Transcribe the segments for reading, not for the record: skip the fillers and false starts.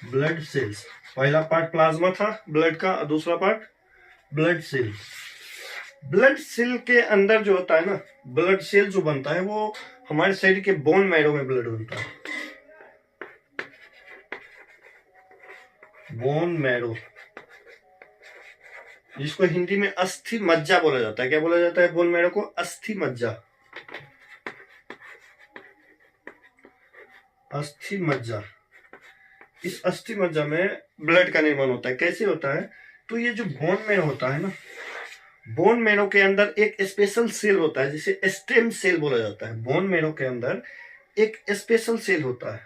Blood cells. पहला part plasma था blood का, दूसरा part blood cell. Blood cell के अंदर जो होता है ना, ब्लड सेल जो बनता है वो हमारे शरीर के बोन मैरो में ब्लड बनता है। बोन मैरो, जिसको हिंदी में अस्थि मज्जा बोला जाता है। क्या बोला जाता है बोन मैरो को? अस्थि मज्जा। अस्थि मज्जा। इस अस्थि मज्जा में ब्लड का निर्माण होता है। कैसे होता है? तो ये जो बोन मैरो होता है ना, बोन मैरो के अंदर एक स्पेशल सेल होता है जिसे स्टेम सेल बोला जाता है। बोन मैरो के अंदर एक स्पेशल सेल होता है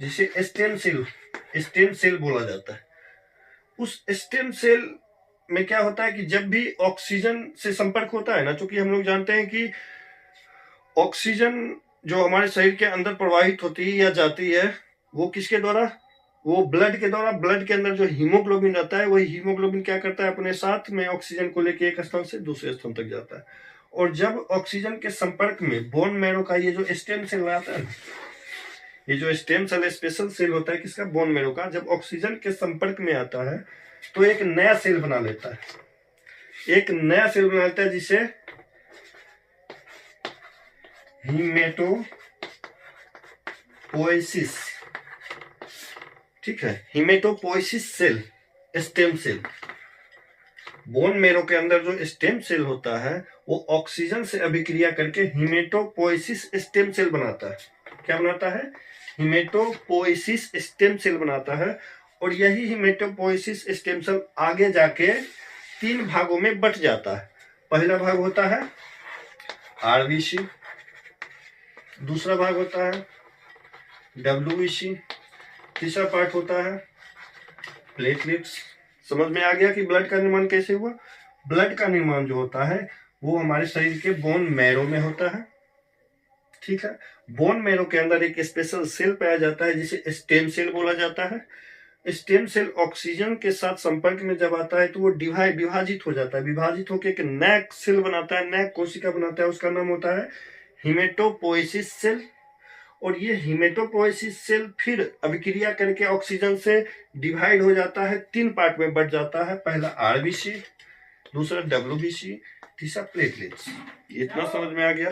जिसे स्टेम सेल बोला जाता है। उस स्टेम सेल में क्या होता है कि जब भी ऑक्सीजन से संपर्क होता है ना, चूंकि हम लोग जानते हैं कि ऑक्सीजन जो हमारे शरीर के अंदर प्रवाहित होती है या जाती है वो किसके द्वारा? वो ब्लड के द्वारा। ब्लड के अंदर जो हीमोग्लोबिन रहता है, वही हीमोग्लोबिन क्या करता है? अपने साथ में ऑक्सीजन को लेकर एक स्थान से दूसरे स्थान तक जाता है। और जब ऑक्सीजन के संपर्क में बोन मैरो का ये जो स्टेम सेल रहता है, ये जो स्टेम सेल स्पेशल सेल होता है किसका? बोन मैरो का। जब ऑक्सीजन के संपर्क में आता है तो एक नया सेल बना लेता है। एक नया सेल बना लेता है जिसे हीमेटोपोएसिस, ठीक है, haematopoiesis cell, stem cell. Bone marrow के अंदर जो स्टेम सेल होता है वो ऑक्सीजन से अभिक्रिया करके हीमेटोपोएसिस स्टेम सेल बनाता है। क्या बनाता है? हीमेटोपोएसिस स्टेम सेल बनाता है। और यही हीमेटोपोएसिस स्टेम सेल आगे जाके 3 भागों में बट जाता है। पहला भाग होता है आरबीसी, दूसरा भाग होता है डब्ल्यूबीसी, तीसरा पार्ट होता है प्लेटलेट्स। समझ में आ गया कि ब्लड का निर्माण कैसे हुआ? ब्लड का निर्माण जो होता है वो हमारे शरीर के बोन मैरो में होता है, ठीक है। बोन मैरो के अंदर एक स्पेशल सेल पाया जाता है जिसे स्टेम सेल बोला जाता है। स्टेम सेल ऑक्सीजन के साथ संपर्क में जब आता है तो वो विभाजित हो जाता है। विभाजित होकर एक नया सेल बनाता है, नया कोशिका बनाता है, उसका नाम होता है हीमेटोपोएसिस सेल। और ये हीमेटोपोएसिस सेल फिर अभिक्रिया करके ऑक्सीजन से डिवाइड हो जाता है, 3 पार्ट में बट जाता है। पहला आरबीसी, दूसरा डब्ल्यूबीसी, तीसरा प्लेटलेट्स। इतना समझ में आ गया?